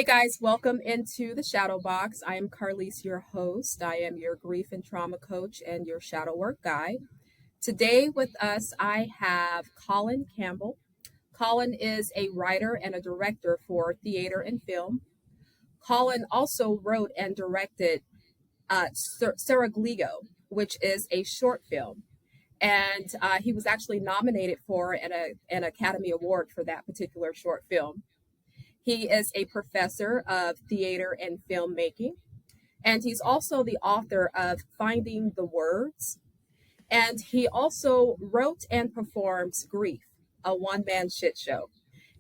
Hey guys, welcome into the Shadow Box. I am Carlise, your host. I am your grief and trauma coach and your shadow work guide. Today with us, I have Colin Campbell. Colin is a writer and a director for theater and film. Colin also wrote and directed Seraglio, which is a short film. And he was actually nominated for an Academy Award for that particular short film. He is a professor of theater and filmmaking, and he's also the author of Finding the Words. And he also wrote and performs Grief, a one man shit show.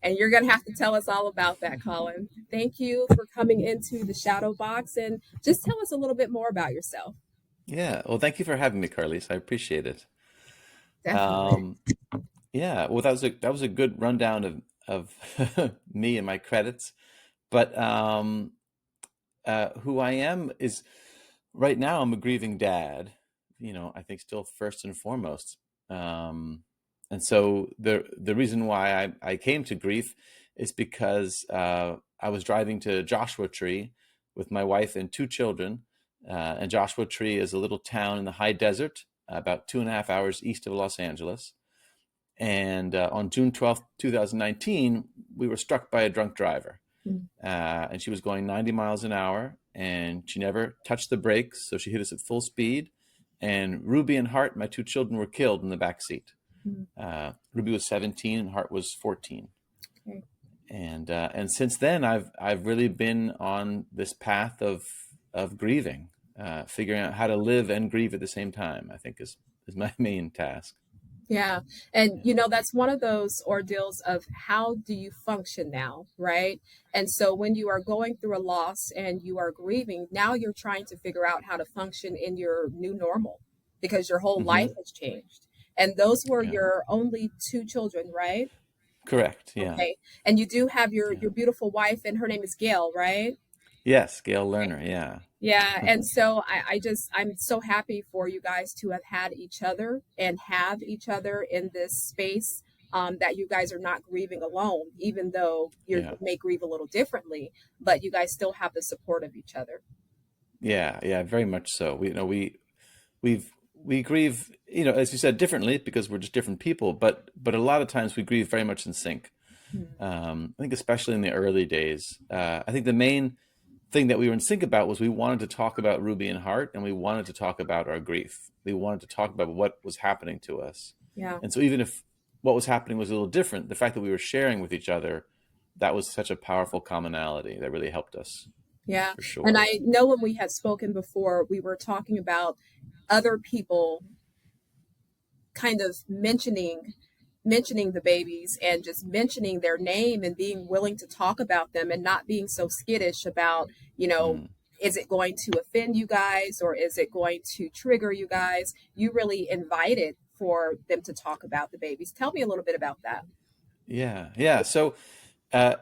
And you're going to have to tell us all about that, Colin. Thank you for coming into the Shadow Box and just tell us a little bit more about yourself. Yeah, well, thank you for having me, Carlise. I appreciate it. Definitely. Um, yeah, well, that was a good rundown of me and my credits. But who I am is right now I'm a grieving dad. I think still first and foremost. And so the reason why I came to grief is because I was driving to Joshua Tree with my wife and two children. And Joshua Tree is a little town in the high desert, about 2.5 hours east of Los Angeles. And on June 12th, 2019, we were struck by a drunk driver. And she was going 90 miles an hour, and she never touched the brakes, so she hit us at full speed. And Ruby and Hart, my two children, were killed in the back seat. Ruby was 17 and Hart was 14. Okay. And since then, I've really been on this path of grieving, figuring out how to live and grieve at the same time. I think is my main task. Yeah. And, you know, that's one of those ordeals of how do you function now, right? And so when you are going through a loss and you are grieving, now you're trying to figure out how to function in your new normal because your whole Hmm. life has changed. And those were Yeah, your only two children, right? correct. Yeah, Okay. And you do have your yeah. your beautiful wife, and her name is Gail, right? Yes, Gail Lerner. Yeah. Yeah, and so I'm so happy for you guys to have had each other and have each other in this space, that you guys are not grieving alone, even though you Yeah. may grieve a little differently, but you guys still have the support of each other. Yeah, yeah, very much so. We've we grieve, as you said, differently because we're just different people, but a lot of times we grieve very much in sync. Hmm. I think especially in the early days. I think the main thing that we were in sync about was we wanted to talk about Ruby and Hart, and we wanted to talk about our grief. We wanted to talk about what was happening to us. Yeah. And so even if what was happening was a little different, the fact that we were sharing with each other, that was such a powerful commonality that really helped us Yeah. for And sure. I know when we had spoken before, we were talking about other people kind of mentioning the babies and just mentioning their name and being willing to talk about them and not being so skittish about, you know, Mm. is it going to offend you guys or is it going to trigger you guys? You really invited for them to talk about the babies. Tell me a little bit about that. Yeah, yeah. So I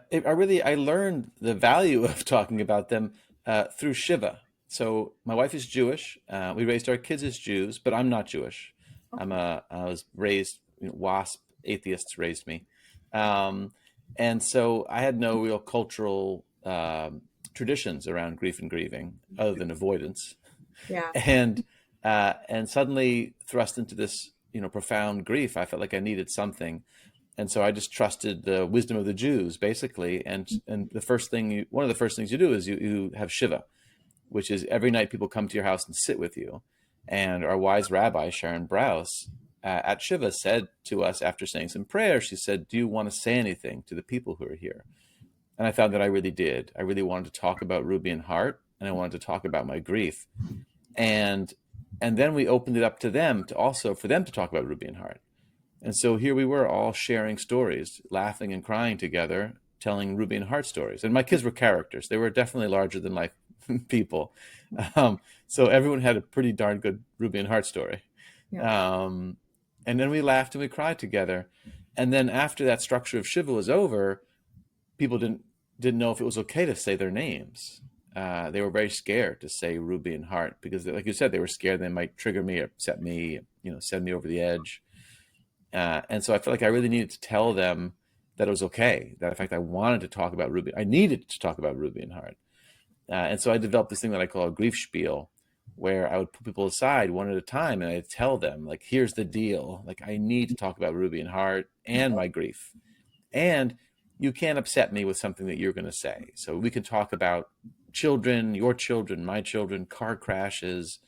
learned the value of talking about them through Shiva. So my wife is Jewish. We raised our kids as Jews, but I'm not Jewish. Okay. I was raised, WASP atheists raised me, um, and so I had no real cultural traditions around grief and grieving other than avoidance, Yeah. and suddenly thrust into this profound grief, I felt like I needed something, and so I just trusted the wisdom of the Jews, basically. And one of the first things you do is you have Shiva, which is every night people come to your house and sit with you. And our wise rabbi Sharon Brous at Shiva said to us after saying some prayers, she said, "Do you want to say anything to the people who are here?" And I found that I really did. I really wanted to talk about Ruby and Hart, and I wanted to talk about my grief. And and then we opened it up to them to also for them to talk about Ruby and Hart. And so here we were all sharing stories, laughing and crying together, telling Ruby and Hart stories. And my kids were characters. They were definitely larger than life people. So everyone had a pretty darn good Ruby and Hart story. Yeah. Um, and then we laughed and we cried together. And then after that structure of Shiva was over, people didn't know if it was okay to say their names. They were very scared to say Ruby and Hart because, like you said, they were scared they might trigger me, upset me, send me over the edge. And so I felt like I really needed to tell them that it was okay, that in fact I wanted to talk about Ruby. I needed to talk about Ruby and Heart. And so I developed this thing that I call a grief spiel, where I would put people aside one at a time and I'd tell them, like, here's the deal. Like, I need to talk about Ruby and Heart and my grief. And you can't upset me with something that you're going to say. So we can talk about children, your children, my children, car crashes,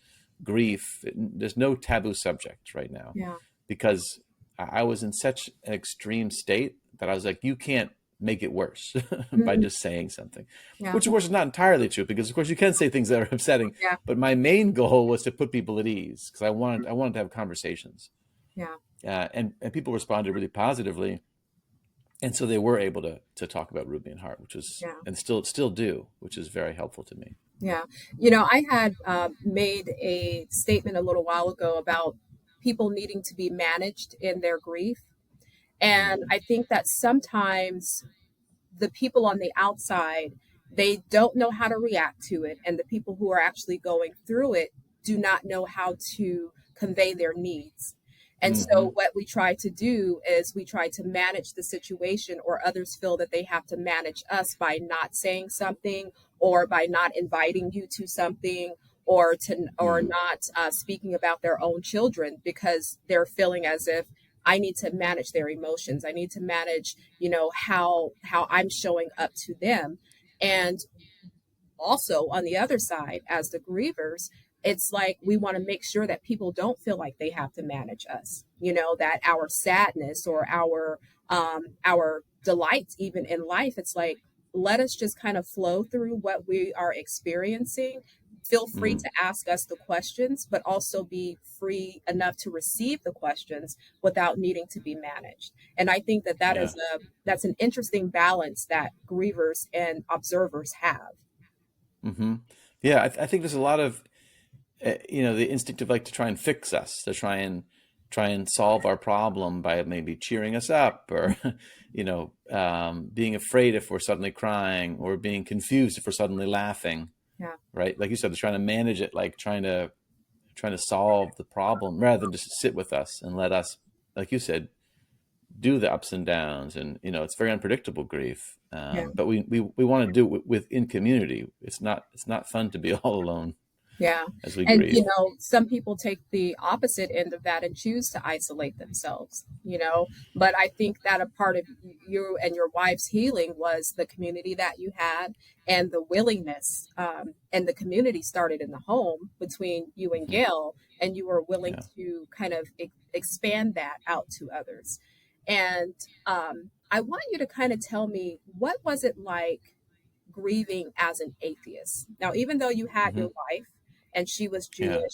grief. There's no taboo subject right now, Yeah. because I was in such an extreme state that I was like, you can't make it worse by just saying something, Yeah. which of course is not entirely true, because of course you can say things that are upsetting. Yeah. But my main goal was to put people at ease, because I wanted to have conversations. Yeah. And people responded really positively. And so they were able to talk about Ruby and Heart, which was, Yeah. and still do, which is very helpful to me. Yeah. I had made a statement a little while ago about people needing to be managed in their grief. And I think that sometimes the people on the outside, they don't know how to react to it. And the people who are actually going through it do not know how to convey their needs. And so what we try to do is we try to manage the situation, or others feel that they have to manage us by not saying something, or by not inviting you to something, or not speaking about their own children, because they're feeling as if I need to manage their emotions. I need to manage, how I'm showing up to them. And also on the other side, as the grievers, it's like we want to make sure that people don't feel like they have to manage us, that our sadness or our delights even in life, it's like, let us just kind of flow through what we are experiencing. Feel free to ask us the questions, but also be free enough to receive the questions without needing to be managed. And I think that that's an interesting balance that grievers and observers have. Yeah, I think there's a lot of, the instinct of like to try and fix us, to try and solve our problem by maybe cheering us up, or being afraid if we're suddenly crying, or being confused if we're suddenly laughing. Yeah. Right, like you said, they're trying to manage it, like trying to solve the problem, rather than just sit with us and let us, like you said, do the ups and downs. And it's very unpredictable grief, but we want to do it in community. It's not fun to be all alone. Yeah. As we And, grieve. Some people take the opposite end of that and choose to isolate themselves, but I think that a part of you and your wife's healing was the community that you had, and the willingness, and the community started in the home between you and Gail, and you were willing to kind of expand that out to others. And I want you to kind of tell me, what was it like grieving as an atheist? Now, even though you had your wife and she was Jewish,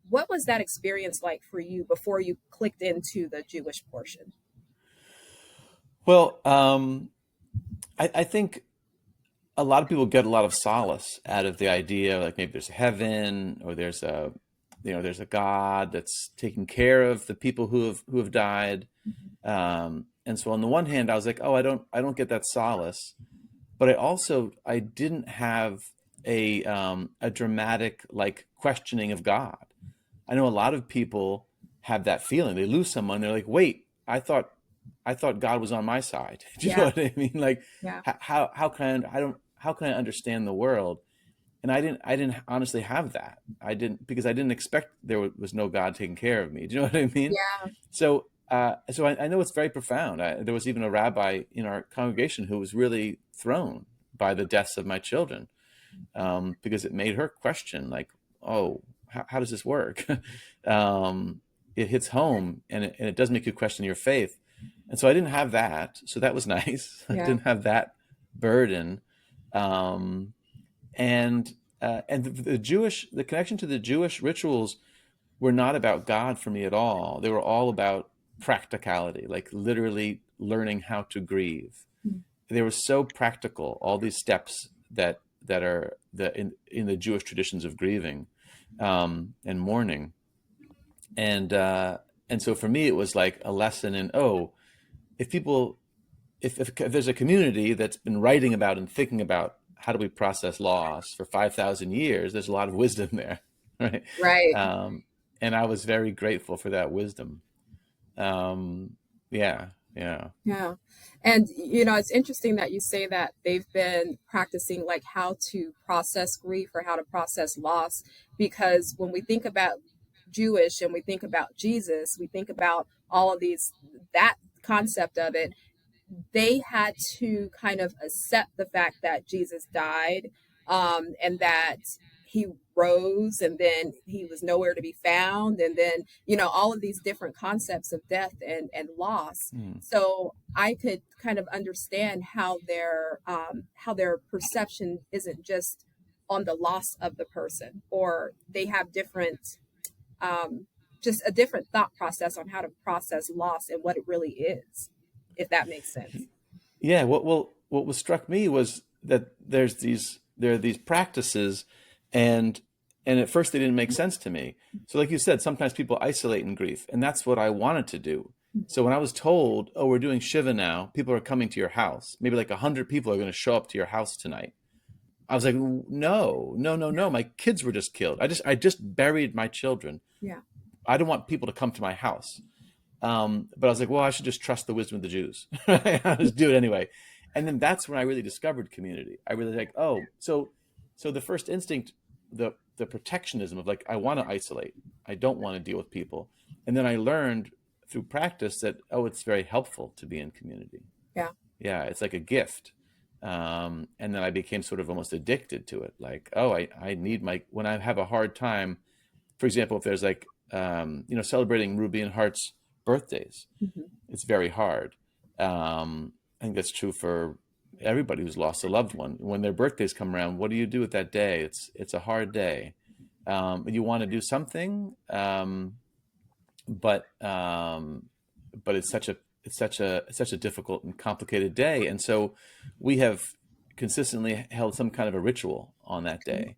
what was that experience like for you before you clicked into the Jewish portion? Well, I think a lot of people get a lot of solace out of the idea, like maybe there's a heaven, or there's a God that's taking care of the people who have died. And so on the one hand, I was like, oh, I don't get that solace. But I didn't have a dramatic, like, questioning of God. I know a lot of people have that feeling. They lose someone, they're like, wait, I thought God was on my side. Do you know what I mean? Like, how can I understand the world? And I didn't honestly have that. Because I didn't expect there was no God taking care of me. Do you know what I mean? Yeah. So I know it's very profound. There was even a rabbi in our congregation who was really thrown by the deaths of my children, because it made her question, like, oh, how does this work? It hits home, and it does make you question your faith. And so I didn't have that. So that was nice. I didn't have that burden. And the connection to the Jewish rituals were not about God for me at all. They were all about practicality, like literally learning how to grieve. They were so practical, all these steps that are in the Jewish traditions of grieving, and mourning. And so for me, it was like a lesson in, if there's a community that's been writing about and thinking about how do we process loss for 5,000 years, there's a lot of wisdom there, right? Right. And I was very grateful for that wisdom. Yeah. Yeah. Yeah. And, you know, it's interesting that you say that they've been practicing like how to process grief or how to process loss, because when we think about Jewish and we think about Jesus, we think about all of these, that concept of it, they had to kind of accept the fact that Jesus died, and that he rose and then he was nowhere to be found. And then, you know, all of these different concepts of death and loss. Mm. So I could kind of understand how their perception isn't just on the loss of the person, or they have different, just a different thought process on how to process loss and what it really is, if that makes sense. Yeah. What was struck me was that there are these practices, and at first they didn't make sense to me. So like you said, sometimes people isolate in grief, and that's what I wanted to do. So when I was told, oh, we're doing Shiva now, people are coming to your house, maybe like 100 people are going to show up to your house tonight. I was like, no, no, no, no. My kids were just killed. I just buried my children. Yeah. I don't want people to come to my house. But I was like, well, I should just trust the wisdom of the Jews. I'll just do it anyway. And then that's when I really discovered community. I really like, oh, so the first instinct, the protectionism of like, I want to isolate. I don't want to deal with people. And then I learned through practice that, oh, it's very helpful to be in community. Yeah. Yeah, it's like a gift. And then I became sort of almost addicted to it. Like, oh, I need when I have a hard time, for example, if there's like, celebrating Ruby and Hart's birthdays, it's very hard. I think that's true for everybody who's lost a loved one. When their birthdays come around, what do you do with that day? It's a hard day. You want to do something, but it's such a difficult and complicated day. And so we have consistently held some kind of a ritual on that day.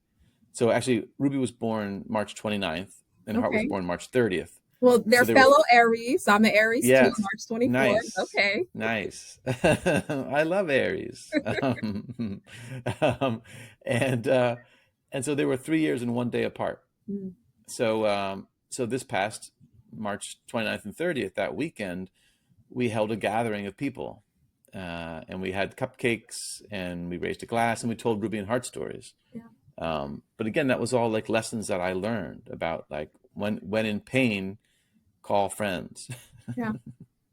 So actually, Ruby was born March 29th, and Hart was Okay. born March 30th. Well, they're So fellow Aries. I'm an Aries too, yes, March 24th. nice, Okay. nice. I love Aries. Um, and so they were 3 years and one day apart. Mm. So this past March 29th and 30th, that weekend, we held a gathering of people, and we had cupcakes and we raised a glass and we told Ruby and Hart stories. Yeah. But again, that was all like lessons that I learned about like when in pain, call friends. Yeah.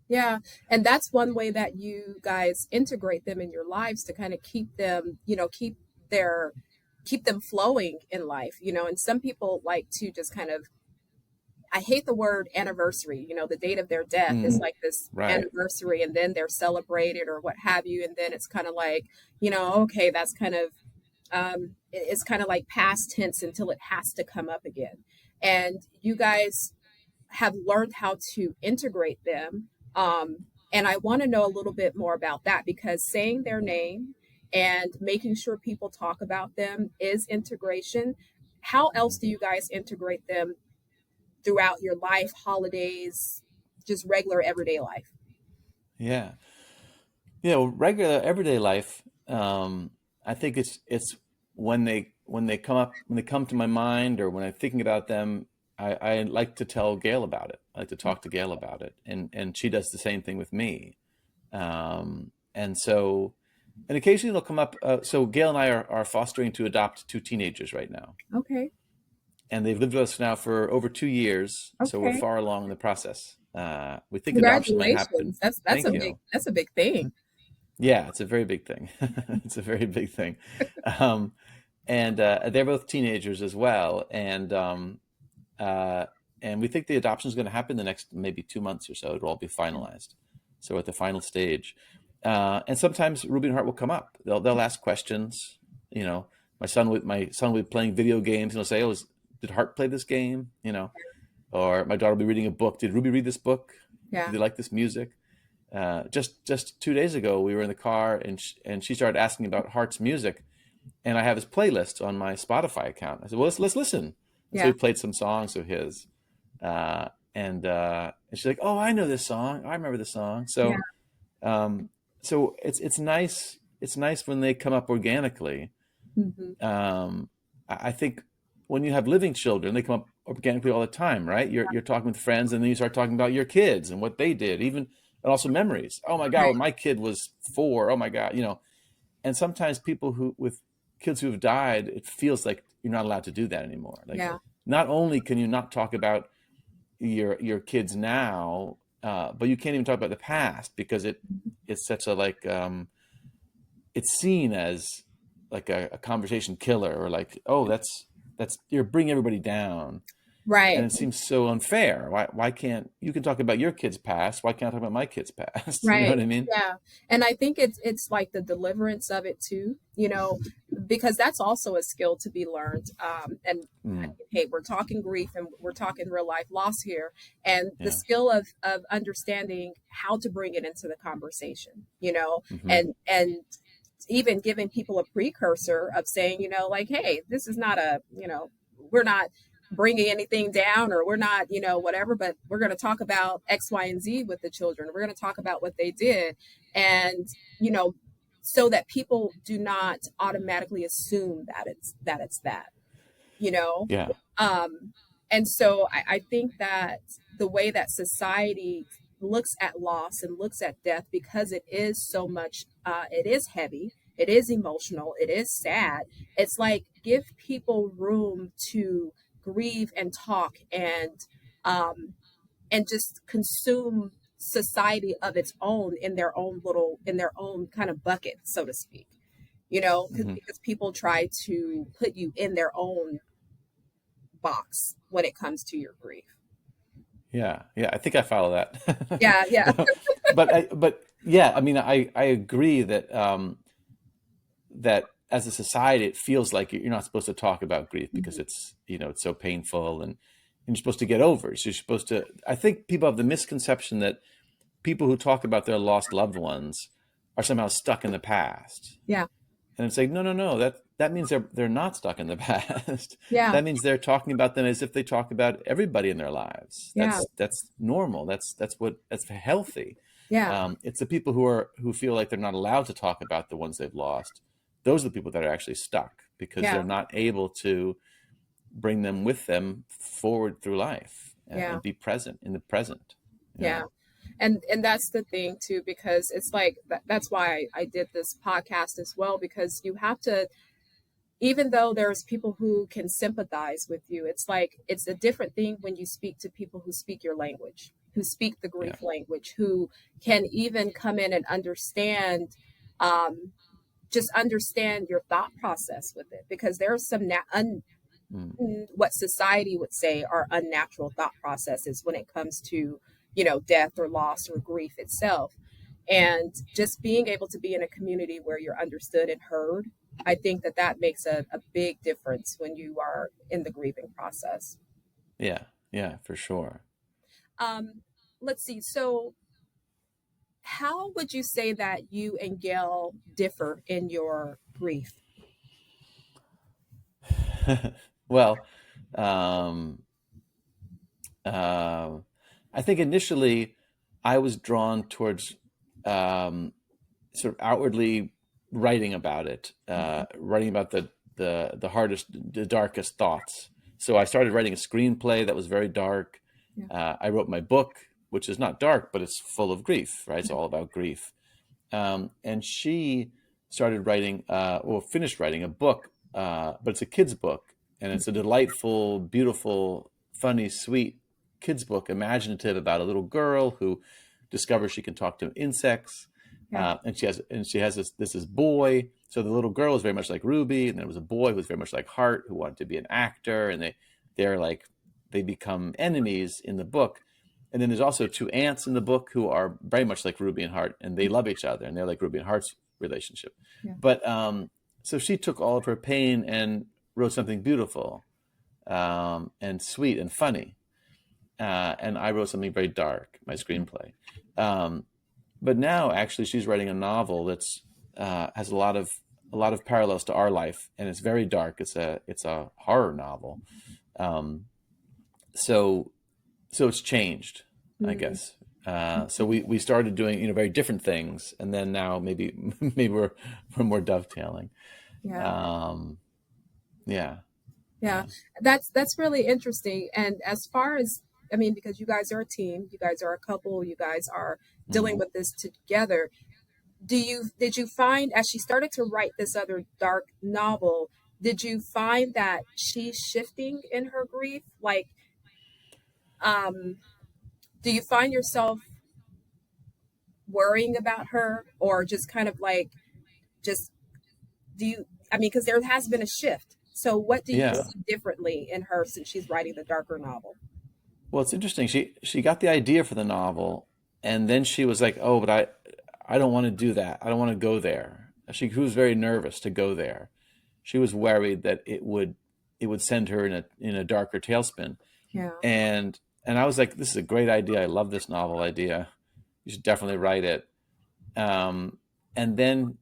Yeah. And that's one way that you guys integrate them in your lives to kind of keep them, keep them flowing in life, and some people like to just kind of, I hate the word anniversary, the date of their death is like this Right. anniversary, and then they're celebrated or what have you. And then it's kind of like, okay, that's kind of, it's kind of like past tense until it has to come up again. And you guys have learned how to integrate them. And I want to know a little bit more about that, because saying their name and making sure people talk about them is integration. How else do you guys integrate them throughout your life, holidays, just regular everyday life? Yeah. Well, regular everyday life. I think it's when they come to my mind, or when I'm thinking about them, I like to tell Gail about it. I like to talk to Gail about it, and she does the same thing with me. And so, and occasionally it'll come up. So Gail and I are fostering to adopt two teenagers right now, Okay. and they've lived with us now for over 2 years. So we're Okay. far along in the process. We think adoption might happen. Congratulations. That's Thank a you. big thing. Yeah, it's a very big thing. It's a very big thing. Um, and they're both teenagers as well. And we think the adoption is going to happen in the next maybe 2 months or so. It'll all be finalized. So we're at the final stage. And sometimes Ruby and Hart will come up. They'll ask questions. My son will be playing video games, and he'll say, "Oh, did Hart play this game?" Or my daughter will be reading a book. Did Ruby read this book? Yeah. Did they like this music? Just 2 days ago, we were in the car, and she started asking about Hart's music, and I have his playlist on my Spotify account. I said, "Well, let's listen." And so we played some songs of his, and she's like, "Oh, I know this song. I remember this song." So, so it's nice. It's nice when they come up organically. Mm-hmm. I think when you have living children, they come up organically all the time, right? You're talking with friends, and then you start talking about your kids and what they did. Even and also memories. Oh my God, Right. when my kid was 4, oh my God, and sometimes people with kids who have died, it feels like you're not allowed to do that anymore. Like, Yeah. not only can you not talk about your kids now, but you can't even talk about the past because it's such a like it's seen as like a conversation killer, or like, oh, that's you're bringing everybody down, and Right. it seems so unfair. Why can't you can talk about your kids' past? Why can't I talk about my kids' past? You know Right. what I mean? Yeah. And I think it's like the deliverance of it too, because that's also a skill to be learned. And Mm, hey, we're talking grief and we're talking real life loss here, and the yeah. skill of understanding how to bring it into the conversation, Hmm. and even giving people a precursor of saying, like, hey, this is not we're not bringing anything down, or we're not, whatever, but we're going to talk about X, Y, and Z with the children. We're going to talk about what they did. And, you know, so that people do not automatically assume that it's that, you know? Yeah. Um, and so I think that the way that society looks at loss and looks at death, because it is so much, it is heavy, it is emotional, it is sad. It's like, give people room to grieve and talk, um, and just consume society of its own in their own kind of bucket, so to speak. Hmm. Because people try to put you in their own box when it comes to your grief. Yeah. Yeah. I think I follow that. Yeah, yeah, But yeah, I mean, I agree that that as a society, it feels like you're not supposed to talk about grief because it's it's so painful, and you're supposed to get over it. So you're supposed to. I think people have the misconception that people who talk about their lost loved ones are somehow stuck in the past. yeah, And it's like, no, no, no. That means they're not stuck in the past. yeah, That means they're talking about them as if they talk about everybody in their lives. yeah, That's normal. That's healthy. yeah, It's the people who feel like they're not allowed to talk about the ones they've lost. Those are the people that are actually stuck because yeah, they're not able to bring them with them forward through life, yeah, and be present in the present. yeah. And that's the thing too, because it's like that's why I did this podcast as well, because you have to, even though there's people who can sympathize with you, it's like it's a different thing when you speak to people who speak your language, who speak the Yeah. grief language, who can even come in and understand, um, just understand your thought process with it, because there's some Mm. what society would say are unnatural thought processes when it comes to, death or loss or grief itself. And just being able to be in a community where you're understood and heard, I think that makes a big difference when you are in the grieving process. Yeah. Yeah, for sure. um, let's see, so how would you say that you and Gail differ in your grief? Well, um, uh, I think initially I was drawn towards um, sort of outwardly writing about it, writing about the hardest, the darkest thoughts. So I started writing a screenplay that was very dark. Yeah. I wrote my book, which is not dark, but it's full of grief, right? It's Yeah. all about grief. And she started writing, or finished writing a book, but it's a kid's book, and it's a delightful, beautiful, funny, sweet kid's book, imaginative, about a little girl who discovers she can talk to insects, Yeah. and she has this boy. So the little girl is very much like Ruby, and there was a boy who was very much like Hart, who wanted to be an actor, and they're like they become enemies in the book. And then there's also two aunts in the book who are very much like Ruby and Hart, and they love each other, and they're like Ruby and Hart's relationship. Yeah. But so she took all of her pain and wrote something beautiful, and sweet and funny. And I wrote something very dark, my screenplay. Um, but now, actually, she's writing a novel that's has a lot of parallels to our life, and it's very dark. It's a horror novel. Um, so so it's changed, I Mm. guess. So we started doing very different things, and then now maybe maybe we're more dovetailing. Yeah. Um, yeah, Yeah. yeah. That's really interesting. And as far as I mean, because you guys are a team, you guys are a couple, you guys are dealing Mhm. with this together. Did you find, as she started to write this other dark novel, did you find that she's shifting in her grief? Like, um, do you find yourself worrying about her, or just kind of like, just do you, I mean, because there has been a shift. So what do you Yeah. see differently in her since she's writing the darker novel? Well, it's interesting. She got the idea for the novel, and then she was like, "Oh, but I don't want to do that. I don't want to go there." She was very nervous to go there. She was worried that it would send her in a darker tailspin. Yeah. And I was like, "This is a great idea. I love this novel idea. You should definitely write it." And then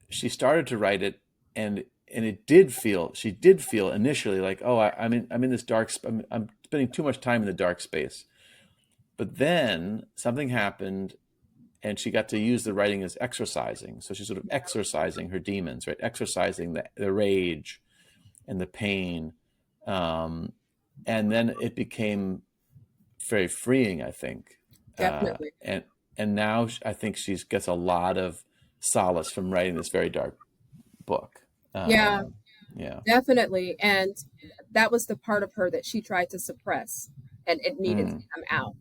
she started to write it, and she did feel initially like, oh, I'm in this I'm spending too much time in the dark space. But then something happened, and she got to use the writing as exercising. So she's sort of exercising her demons, right? Exercising the rage and the pain. Um, and then it became very freeing, I think. Uh, Definitely. and and now I think she gets a lot of solace from writing this very dark book. Yeah, Yeah. definitely. And that was the part of her that she tried to suppress, and it needed to Mm. come out.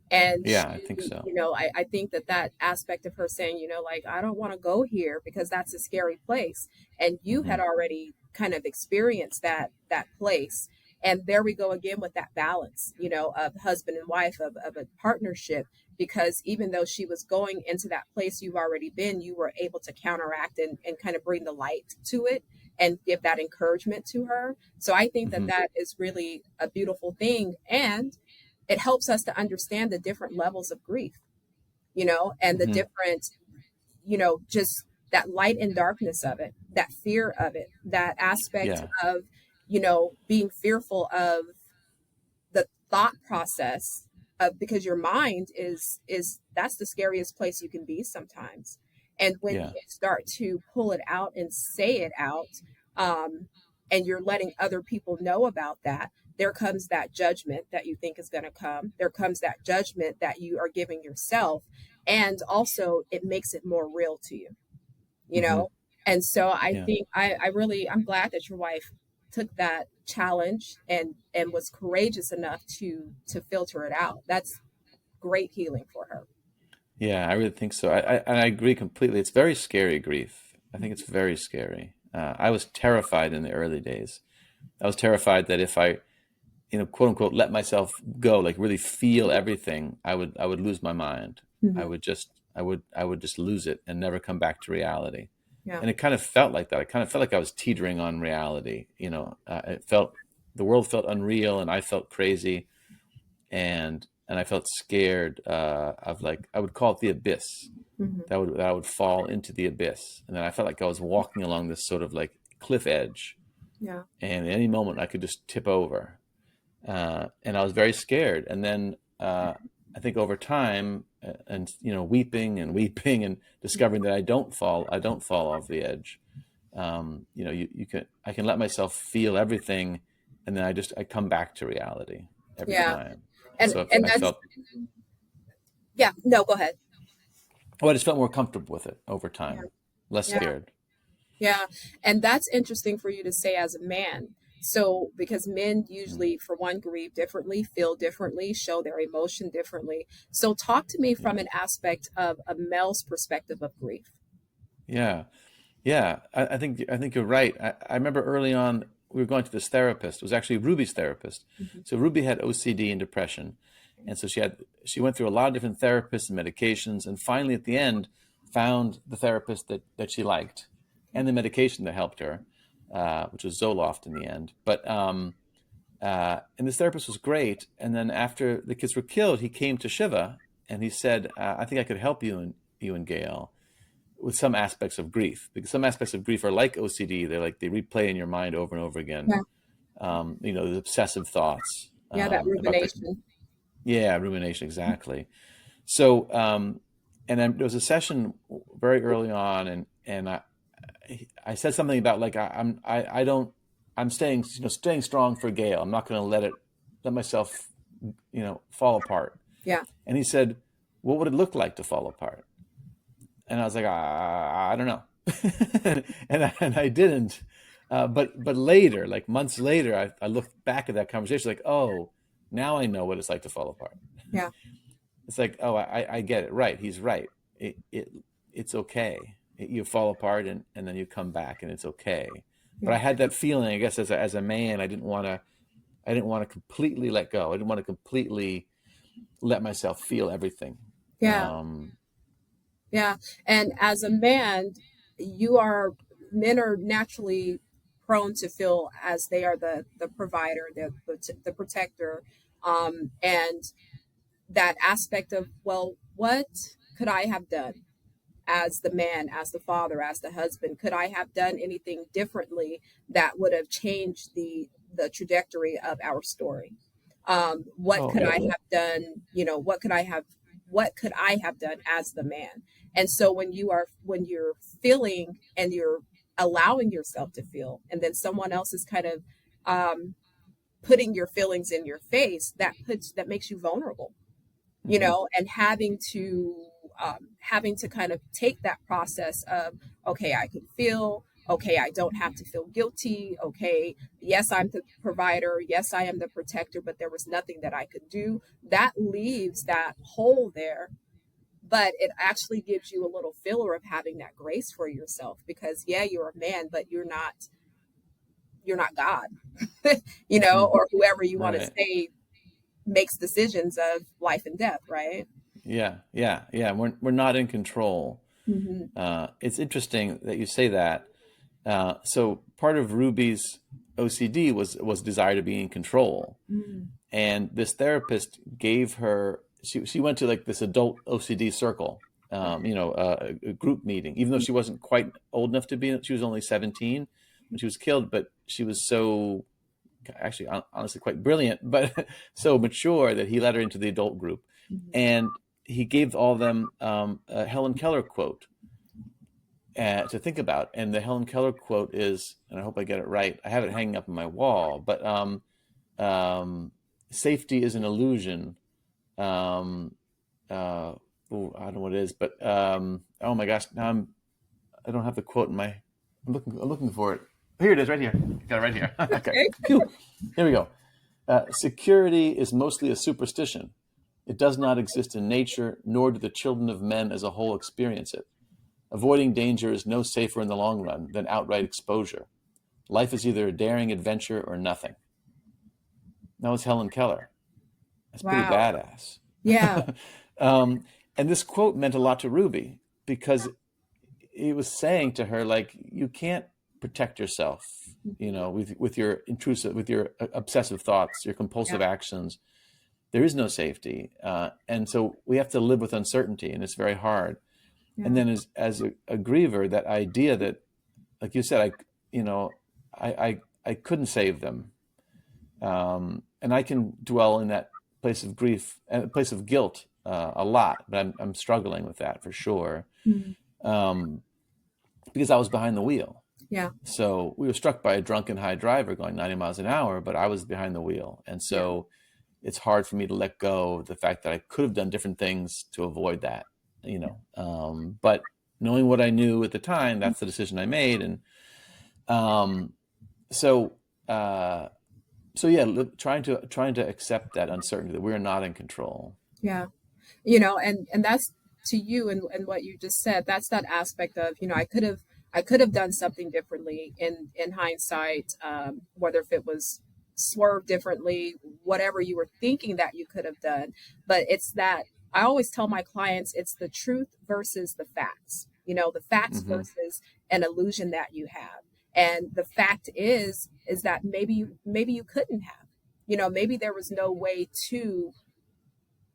And Yeah, she, I think so. I think that aspect of her saying, like, I don't want to go here because that's a scary place. And you had Hmm. already kind of experienced that place. And there we go again with that balance, of husband and wife, of a partnership, because even though she was going into that place you've already been, you were able to counteract and kind of bring the light to it and give that encouragement to her. So I think that Hmm. that is really a beautiful thing. And it helps us to understand the different levels of grief, and the Hmm. different, just that light and darkness of it, that fear of it, that aspect Yeah. of, being fearful of the thought process of, because your mind is that's the scariest place you can be sometimes. And when you Yeah. start to pull it out and say it out, um, and you're letting other people know about that, there comes that judgment that you think is going to come, there comes that judgment that you are giving yourself, and also it makes it more real to you, you Hmm. know? And so I Yeah. think I'm glad that your wife took that challenge and was courageous enough to filter it out. That's great healing for her. Yeah, I really think so. I agree completely. It's very scary grief. I think it's very scary. I was terrified in the early days. I was terrified that if I, quote unquote, let myself go, like really feel everything, I would lose my mind. I Mhm. would just, I would just lose it and never come back to reality. Yeah. And it kind of felt like that. I kind of felt like I was teetering on reality. It felt the world felt unreal, and I felt crazy, and I felt scared of, like, I would call it the abyss. Hmm. That I would fall into the abyss, and then I felt like I was walking along this sort of like cliff edge, Yeah. and at any moment I could just tip over, and I was very scared. And then I think over time, and weeping and weeping and discovering that I don't fall off the edge. I can let myself feel everything, and then I come back to reality every Yeah. time. And And so and I that's, felt, yeah, no, go ahead. oh, I just felt more comfortable with it over Yeah. time, less Yeah. scared. Yeah. And that's interesting for you to say as a man. So, because men Mm, usually, for one, grieve differently, feel differently, show their emotion differently. So, talk to me yeah, from an aspect of a male's perspective of grief. yeah, yeah. I think you're right. I remember early on we were going to this therapist. It was actually Ruby's therapist. Mhm. So Ruby had OCD and depression, and so she went through a lot of different therapists and medications, and finally at the end found the therapist that she liked, and the medication that helped her, which was Zoloft in the end. And this therapist was great. And then after the kids were killed, he came to Shiva and he said, "I think I could help you and Gail with some aspects of grief, because some aspects of grief are like OCD. They're like they replay in your mind over and over again. Yeah. The obsessive thoughts Yeah. That about the rumination. yeah rumination exactly. So and then there was a session very early on, and I said something about like I don't I'm staying strong for Gail. I'm not going to let myself fall apart. Yeah. And he said, what would it look like to fall apart? And I was like, I don't know. and I didn't. But later, like months later, I looked back at that conversation like, oh, now I know what it's like to fall apart. Yeah. It's like, oh, I get it. Right. He's right. It's okay. You fall apart and then you come back and it's okay. But I had that feeling, I guess, as a man, I didn't want to completely let go. I didn't want to completely let myself feel everything. Yeah. Yeah. And as a man, men are naturally prone to feel as they are the provider, the protector. And that aspect of, well, what could I have done as the man, as the father, as the husband? Could I have done anything differently that would have changed the trajectory of our story? What Oh, could yeah. I have done? What could I have done as the man? And so when you're feeling and you're allowing yourself to feel, and then someone else is kind of putting your feelings in your face, that makes you vulnerable, and having to kind of take that process of, okay, I can feel, okay, I don't have to feel guilty, okay, yes, I'm the provider, yes, I am the protector, but there was nothing that I could do. That leaves that hole there, but it actually gives you a little filler of having that grace for yourself, because yeah, you're a man, but you're not God, or whoever you want to Right. say makes decisions of life and death, right? Yeah. We're not in control. Mm-hmm. It's interesting that you say that. So part of Ruby's OCD was desire to be in control, Mm-hmm. and this therapist gave her. She went to like this adult OCD circle, a group meeting. Even though she wasn't quite old enough to be in it, she was only 17 when she was killed. But she was so, actually, honestly, quite brilliant, but so mature that he let her into the adult group, and he gave all of them a Helen Keller quote to think about. And the Helen Keller quote is, and I hope I get it right, I have it hanging up on my wall, but safety is an illusion. I don't know what it is, but oh my gosh, now I don't have the quote in my. I'm looking for it. Here it is, right here. Got it right here. Okay, Okay. phew. Here we go. Security is mostly a superstition. It does not exist in nature, nor do the children of men as a whole experience it. Avoiding danger is no safer in the long run than outright exposure. Life is either a daring adventure or nothing. That was Helen Keller. That's pretty Wow. badass. Yeah. And this quote meant a lot to Ruby because he was saying to her, like, you can't protect yourself, with your intrusive, with your obsessive thoughts, your compulsive Yeah. actions. There is no safety. And so we have to live with uncertainty, and it's very hard. And Yeah. then as a griever, that idea that, like you said, I couldn't save them. And I can dwell in that place of grief and a place of guilt a lot, but I'm struggling with that for sure. Mhm. Because I was behind the wheel. Yeah. So we were struck by a drunken high driver going 90 miles an hour, but I was behind the wheel. And so it's hard for me to let go of the fact that I could have done different things to avoid that, but knowing what I knew at the time, that's the decision I made. And so yeah, trying to accept that uncertainty, that we're not in control. Yeah. And that's to you, and what you just said, that's that aspect of, I could have done something differently in hindsight, whether if it was swerved differently, whatever you were thinking that you could have done. But it's that I always tell my clients, it's the truth versus the facts, the facts Mm-hmm. versus an illusion that you have. And the fact is that maybe you couldn't have, maybe there was no way to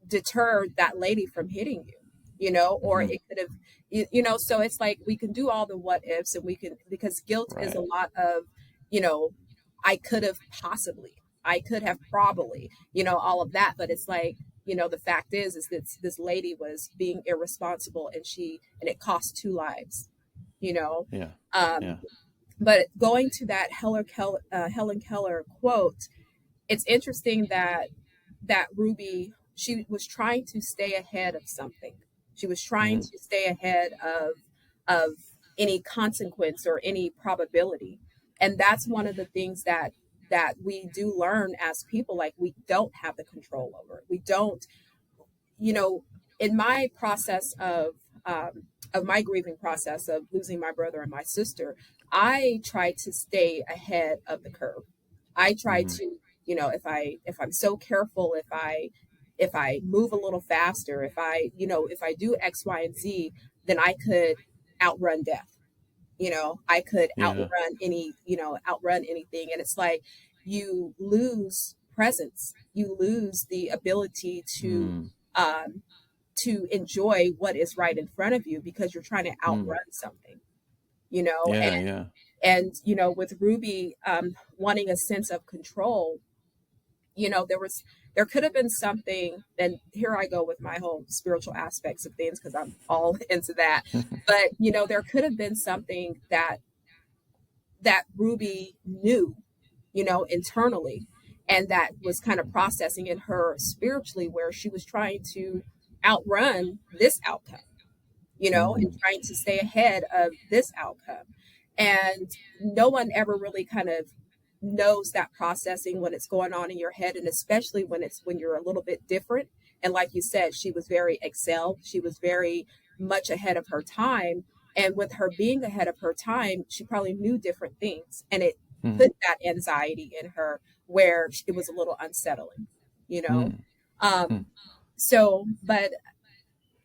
deter that lady from hitting you, or Mm-hmm. it could have, so it's like we can do all the what ifs, and we can, because guilt is a Right. lot of, you know, I could have possibly, I could have probably, all of that. But it's like, the fact is that this lady was being irresponsible, and it cost two lives, you know. Yeah. Um, Yeah. but going to that Helen Keller quote, it's interesting that that Ruby, she was trying to stay ahead of something. She was trying Mm-hmm. to stay ahead of any consequence or any probability. And that's one of the things that we do learn as people, like we don't have the control over it. We don't, you know, in my process of my grieving process of losing my brother and my sister, I try to stay ahead of the curve. I try Mm-hmm. to, if I'm so careful, if I move a little faster, if I do X, Y, and Z, then I could outrun death. I could Yeah. outrun anything. And it's like you lose presence, you lose the ability Mm. um, to enjoy what is right in front of you because you're trying to Mm. outrun something, you know, Yeah. Yeah. with Ruby wanting a sense of control, there could have been something, and here I go with my whole spiritual aspects of things because I'm all into that. But there could have been something that Ruby knew, internally, and that was kind of processing in her spiritually, where she was trying to outrun this outcome, and Mm. trying to stay ahead of this outcome. And no one ever really kind of knows that processing when it's going on in your head, and especially when you're a little bit different. And like you said, she was very excelled. She was very much ahead of her time. And with her being ahead of her time, she probably knew different things. And it Mm. put that anxiety in her where it was a little unsettling, you know? Mm. Um, Mm. but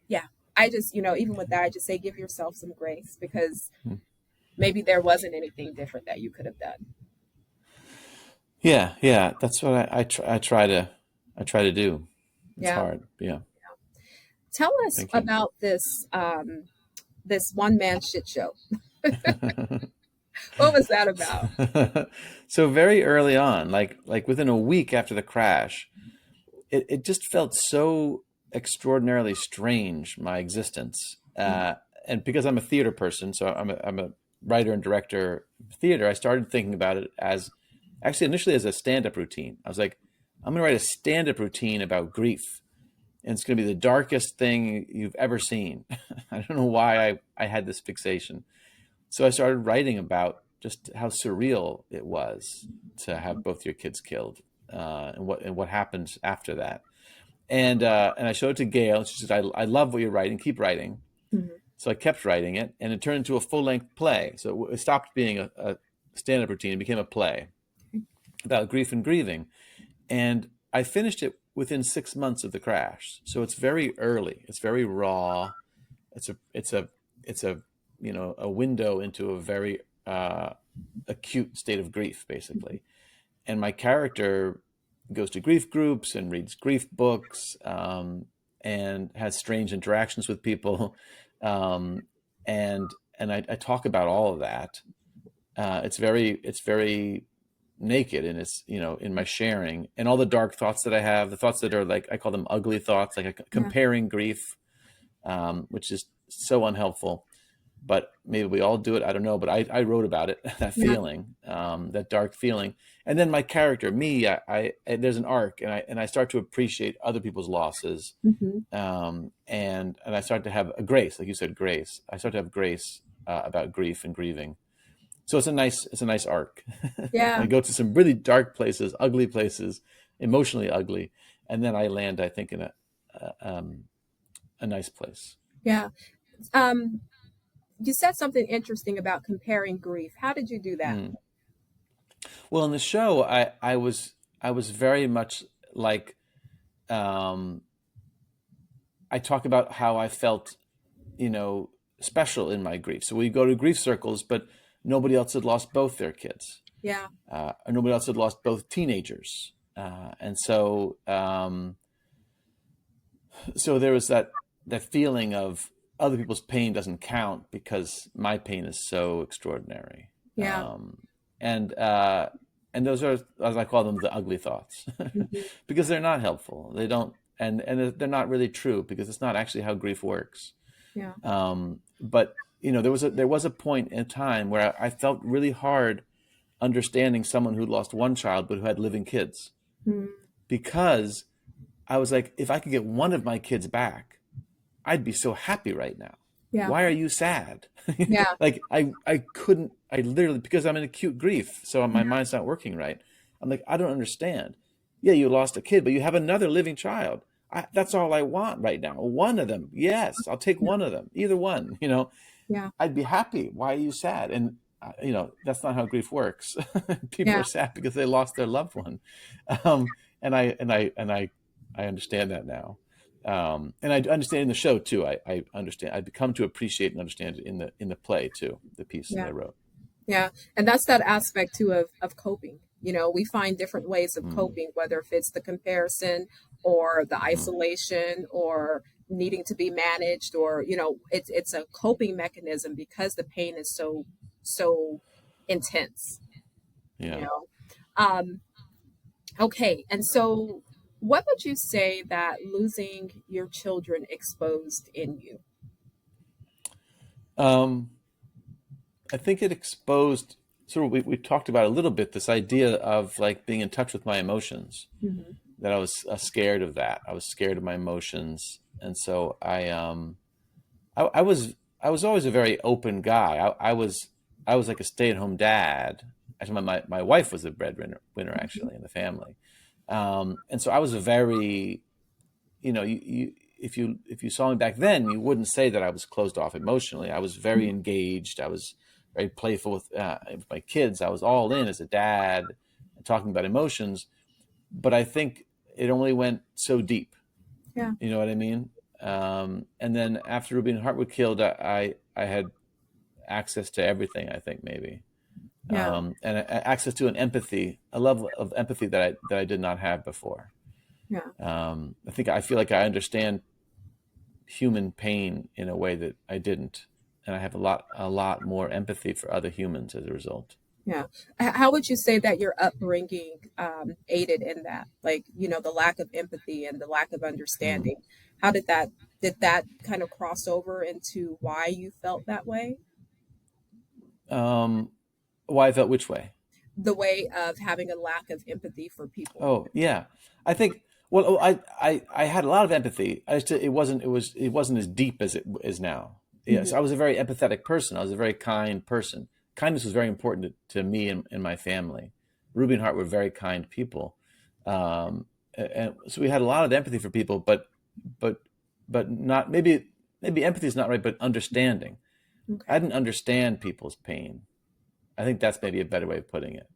yeah, I just, even with that, I just say give yourself some grace because Mm. maybe there wasn't anything different that you could have done. Yeah. Yeah. That's what I try to do. It's Yeah. hard. Yeah. Tell us Thank you. about this one man shit show. What was that about? So very early on, like within a week after the crash, it just felt so extraordinarily strange, my existence. And because I'm a theater person, so I'm a writer and director of theater, I started thinking about it as actually initially as a stand-up routine. I was like, I'm going to write a stand-up routine about grief. And it's going to be the darkest thing you've ever seen. I don't know why I had this fixation. So I started writing about just how surreal it was to have both your kids killed, and what happens after that. And I showed it to Gail. She said, I love what you're writing. Keep writing." Mhm. So I kept writing it, and it turned into a full length play. So it stopped being a stand up routine; it became a play about grief and grieving. And I finished it within 6 months of the crash. So it's very early. It's very raw. It's a a window into a very acute state of grief, basically. And my character goes to grief groups and reads grief books, and has strange interactions with people, um, and I talk about all of that. It's very naked, and it's in my sharing and all the dark thoughts that I have, the thoughts that are like I call them ugly thoughts, like Yeah. comparing grief, which is so unhelpful. But maybe we all do it. I don't know. But I wrote about it, that Yeah. feeling, that dark feeling. And then my character, me, there's an arc, and I start to appreciate other people's losses, Hmm. and I start to have a grace, like you said, grace. I start to have grace about grief and grieving. So it's a nice arc. I Yeah. go to some really dark places, ugly places, emotionally ugly, and then I land, I think, in a nice place. Yeah. Um, you said something interesting about comparing grief. How did you do that? Mm. Well, in the show, I was very much like, um, I talk about how I felt, you know, special in my grief. So we go to grief circles, but nobody else had lost both their kids, Yeah. or nobody else had lost both teenagers, and so there was that feeling of other people's pain doesn't count because my pain is so extraordinary. Yeah. And those are, as I call them, the ugly thoughts, Hmm. because they're not helpful. They don't, and they're not really true because it's not actually how grief works. Yeah. But there was a point in time where I felt really hard understanding someone who lost one child but who had living kids, Mm. because I was like, if I could get one of my kids back, I'd be so happy right now. Yeah. Why are you sad? Yeah. Like I couldn't, I literally, because I'm in acute grief, so my mind's not working right. I'm like, I don't understand. Yeah, you lost a kid, but you have another living child. That's all I want right now. One of them. Yes, I'll take Yeah. one of them. Either one, Yeah. I'd be happy. Why are you sad? And that's not how grief works. People Yeah. are sad because they lost their loved one. Um, and I understand that now. And I understand in the show too. I understand. I become to appreciate and understand it in the play too, the piece that Yeah. I wrote. Yeah. And that's that aspect too of coping. We find different ways of Mm, coping, whether if it's the comparison or the mhm. isolation or needing to be managed, or, it's a coping mechanism because the pain is so intense, you Yeah. know. Um, okay. And so what would you say that losing your children exposed in you? Um, I think it exposed sort of we talked about a little bit this idea of like being in touch with my emotions. Hmm. That I was scared of that. I was scared of my emotions, and so I was always a very open guy. I was like a stay-at-home dad. Actually, my wife was the breadwinner actually in the family, and so I was a very you if you saw me back then, you wouldn't say that I was closed off emotionally. I was very engaged. I was very playful with my kids. I was all in as a dad, talking about emotions. But I think it only went so deep. Yeah. You know what I mean? And then after Ruby and Hart were killed, I had access to everything. I think maybe, Yeah. access to an empathy, a level of empathy that I did not have before. Yeah. I feel like I understand human pain in a way that I didn't, and I have a lot more empathy for other humans as a result. Yeah. How would you say that your upbringing aided in that? Like, the lack of empathy and the lack of Mm. understanding. How did that kind of cross over into why you felt that way? Um, why I felt which way? The way of having a lack of empathy for people. Oh yeah, I think. Well, I had a lot of empathy. It wasn't as deep as it is now. Yes, I Hmm. was a very empathetic person. I was a very kind person. Kindness was very important to me and my family. Ruby and Hart were very kind people, and so we had a lot of empathy for people. But but not maybe empathy is not right, but understanding. I Okay. didn't understand people's pain. I think that's maybe a better way of putting it.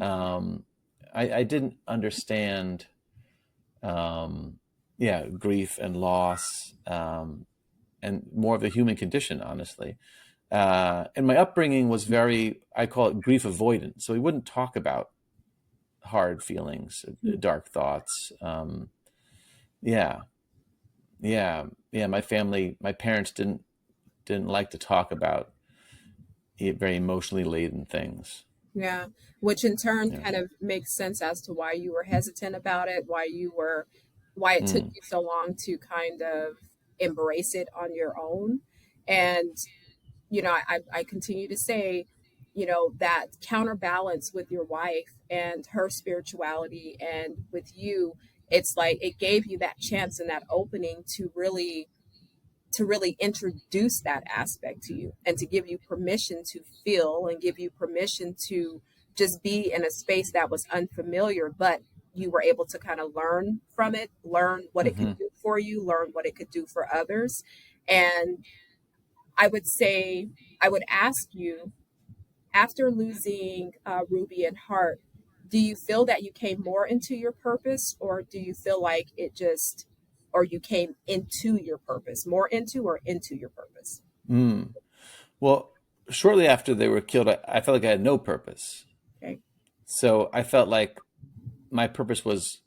Um, I didn't understand, um, yeah, grief and loss, and more of the human condition, honestly. And my upbringing was very, I call it grief avoidant. So we wouldn't talk about hard feelings, dark thoughts. Yeah, yeah, yeah. My parents didn't like to talk about very emotionally laden things. Yeah. Which in turn Yeah. kind of makes sense as to why you were hesitant about it, why it took Mm, you so long to kind of embrace it on your own. And I continue to say, that counterbalance with your wife and her spirituality and with you, it's like it gave you that chance and that opening to really introduce that aspect to you and to give you permission to feel and give you permission to just be in a space that was unfamiliar, but you were able to kind of learn from it, learn what it could hmm do for you, learn what it could do for others. And I would say, I would ask you, after losing Ruby and Hart, do you feel that you came more into your purpose, or do you feel like or you came into your purpose, more into or into your purpose? Mm. Well, shortly after they were killed, I felt like I had no purpose. Okay. So I felt like my purpose was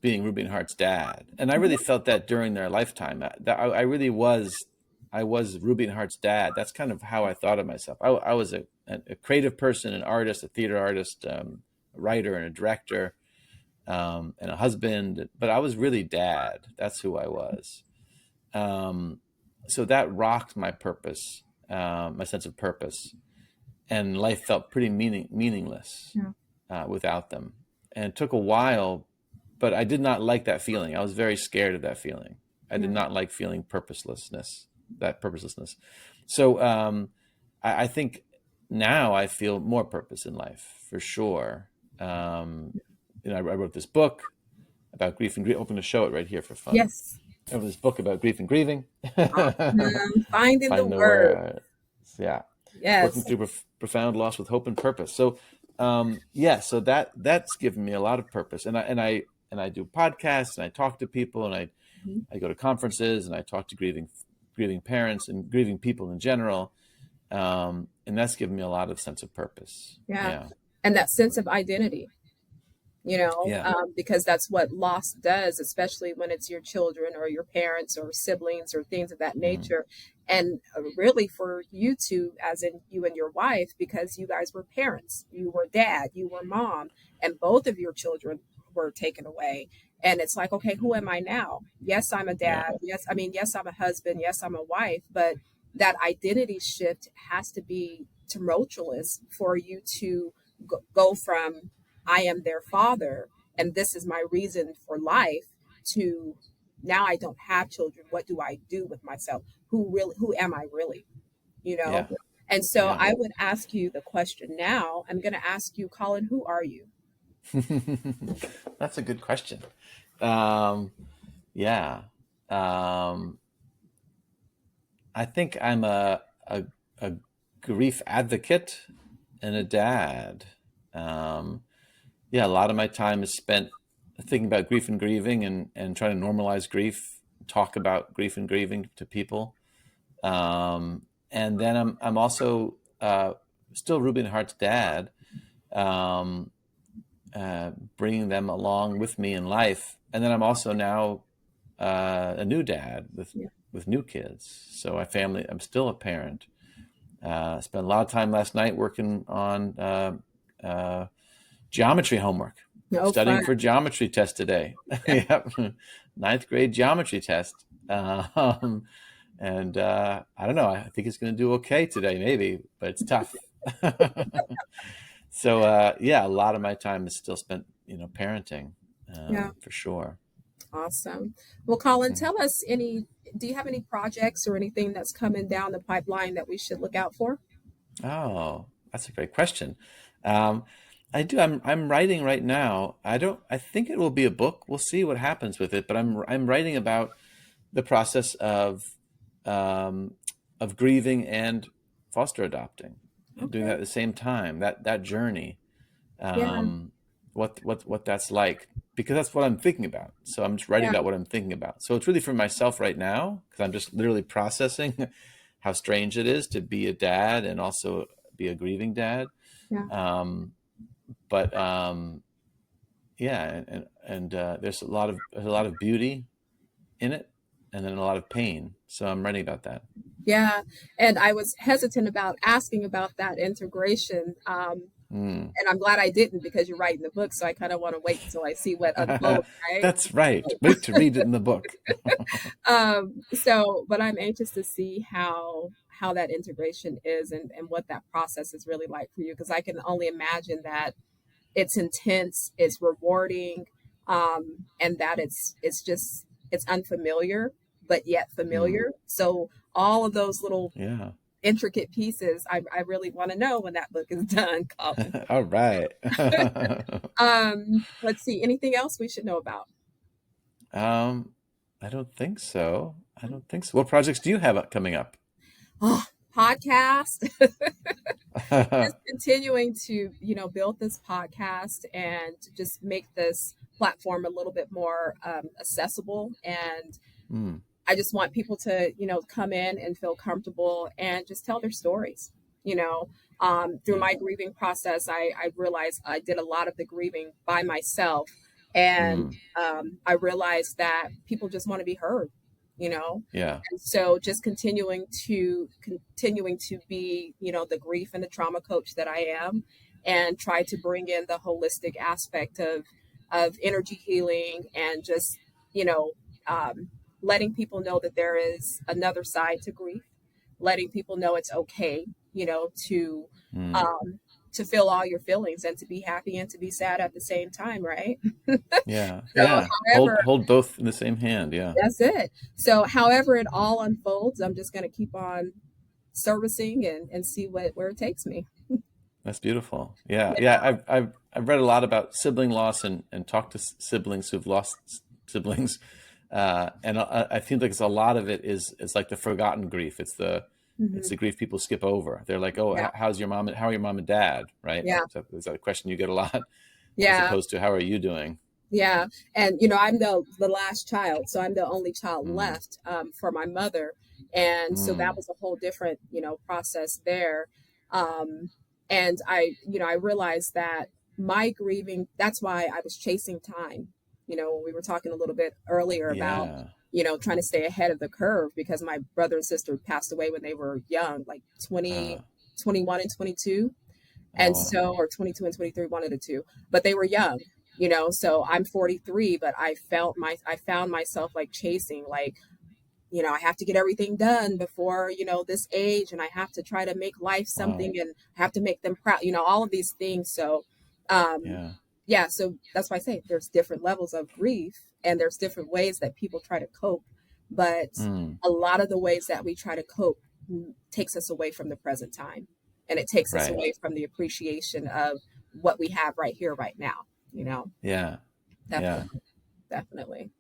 being Ruby and Hart's dad, and I really felt that during their lifetime. That I really was Ruby and Hart's dad. That's kind of how I thought of myself. I was a creative person, an artist, a theater artist, a writer, and a director, and a husband. But I was really dad. That's who I was. Um, so that rocked my purpose, my sense of purpose, and life felt pretty meaningless Yeah. without them. And it took a while but I did not like that feeling. I was very scared of that feeling. I did Yeah. not like feeling purposelessness. So I think now I feel more purpose in life for sure. I wrote this book about grief and grief. I'm going to show it right here for fun. Yes. I wrote this book about grief and grieving. Awesome. Finding the Find the word. word. Yeah, working Yes. through profound loss with hope and purpose. So, so that's given me a lot of purpose, and I do podcasts, and I talk to people, and Mhm. I go to conferences, and I talk to grieving parents and grieving people in general, and that's given me a lot of sense of purpose. Yeah. Yeah, And that sense of identity, yeah, because that's what loss does, especially when it's your children or your parents or siblings or things of that mm, nature. And really for you two, as in you and your wife, because you guys were parents, you were dad, you were mom, and both of your children were taken away. And it's like, okay, who am I now? Yes, I'm a yeah, dad. Yes, I'm a husband. Yes, I'm a wife. But that identity shift has to be tumultuous for you to go from I am their father and this is my reason for life to now I don't have children. What do I do with myself? Who am I really? You know? yeah, And so yeah. I would ask you the question now. I'm going to ask you, Colin, who are you? That's a good question. Um, yeah. Um, I think I'm a grief advocate and a dad. Um, yeah, a lot of my time is spent thinking about grief and grieving, and trying to normalize grief, talk about grief and grieving to people. And then I'm also still Ruby and Hart's dad, um, bringing them along with me in life. And then I'm also now a new dad Yeah. with new kids. So I'm still a parent. I spent a lot of time last night working on uh, geometry homework, No studying fun. for geometry test today. Yep, ninth grade geometry test. And I don't know. I think it's going to do okay today, maybe, but it's tough. So yeah, a lot of my time is still spent, parenting, Yeah. for sure. Awesome. Well, Colin, Mhm. tell us do you have any projects or anything that's coming down the pipeline that we should look out for? Oh, that's a great question. Um, I do. I'm writing right now. I don't. I think it will be a book. We'll see what happens with it. But I'm writing about the process um, of grieving and foster adopting, and doing that Okay. at the same time. That journey, Yeah. um, what that's like, because that's what I'm thinking about. So I'm just writing Yeah. about what I'm thinking about. So it's really for myself right now, because I'm just literally processing how strange it is to be a dad and also be a grieving dad. Yeah. Um, but yeah, and there's a lot of beauty in it, and then a lot of pain. So I'm writing about that. Yeah. And I was hesitant about asking about that integration. Mm. And I'm glad I didn't because you're writing the book. So I kind of want to wait until I see what unfolds, right? That's right. Wait to read it in the book. But I'm anxious to see how that integration is and what that process is really like for you because I can only imagine that it's intense, it's rewarding, and that it's unfamiliar but yet Mm. familiar. So all of those little Yeah. intricate pieces, I really want to know when that book is done, Colin. All right. Let's see, anything else we should know about? um, I don't think so. I don't think so. What projects do you have coming up? Oh, podcast. Just continuing to build this podcast and to just make this platform a little bit more accessible and Mm. I just want people to come in and feel comfortable and just tell their stories you know through Yeah. my grieving process I realized I did a lot of the grieving by myself and Mm. I realized that people just want to be heard you know Yeah. and so just continuing to be the grief and the trauma coach that I am and try to bring in the holistic aspect of energy healing and just you know um, letting people know that there is another side to grief letting people know it's okay to Mm. um, to feel all your feelings and to be happy and to be sad at the same time, right? Yeah. So, Yeah. however, Hold both in the same hand. Yeah. that's it. So, however it all unfolds, I'm just going to keep on servicing and see where it takes me. That's beautiful. Yeah. Yeah. Yeah. I've read a lot about sibling loss and talked to siblings who've lost siblings. And I feel like it's a lot of it is like the forgotten grief. It's Hmm. the grief people skip over. They're like, oh, Yeah. how's your mom? How are your mom and dad? Right. Yeah. So is that a question you get a lot as Yeah. opposed to how are you doing? Yeah. And, I'm the last child. So I'm the only child Mm, left for my mother. And so that mm, was a whole different, process there. Um, and I realized that my grieving, that's why I was chasing time. We were talking a little bit earlier about, yeah. trying to stay ahead of the curve because my brother and sister passed away when they were young, like Uh, 21 and 22. And oh, so, or 22 and 23, one of the two, but they were young, so I'm 43, but I found myself like chasing, like, I have to get everything done before, this age, and I have to try to make life wow. something and have to make them proud, all of these things. So, um, Yeah. yeah, so that's why I say there's different levels of grief and there's different ways that people try to cope. But Mm, a lot of the ways that we try to cope takes us away from the present time, and it takes us right. away from the appreciation of what we have right here, right now, you know, Yeah. Yeah. definitely, definitely.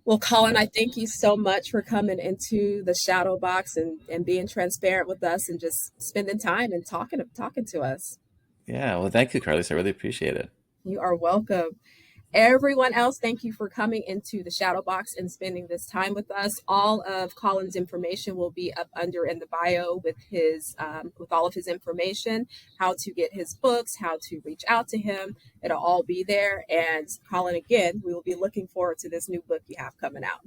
Well, Colin, I That's, thank you so much for coming into the shadow box and being transparent with us and just spending time and talking to us. yeah. Well, thank you, Carlos. I really appreciate it. You are welcome. Everyone else, thank you for coming into the shadow box and spending this time with us. All of Colin's information will be up under in the bio with with all of his information, how to get his books, how to reach out to him. It'll all be there. And Colin, again, we will be looking forward to this new book you have coming out.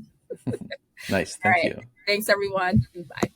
Nice. All Thank right. you. Thanks, everyone. Bye.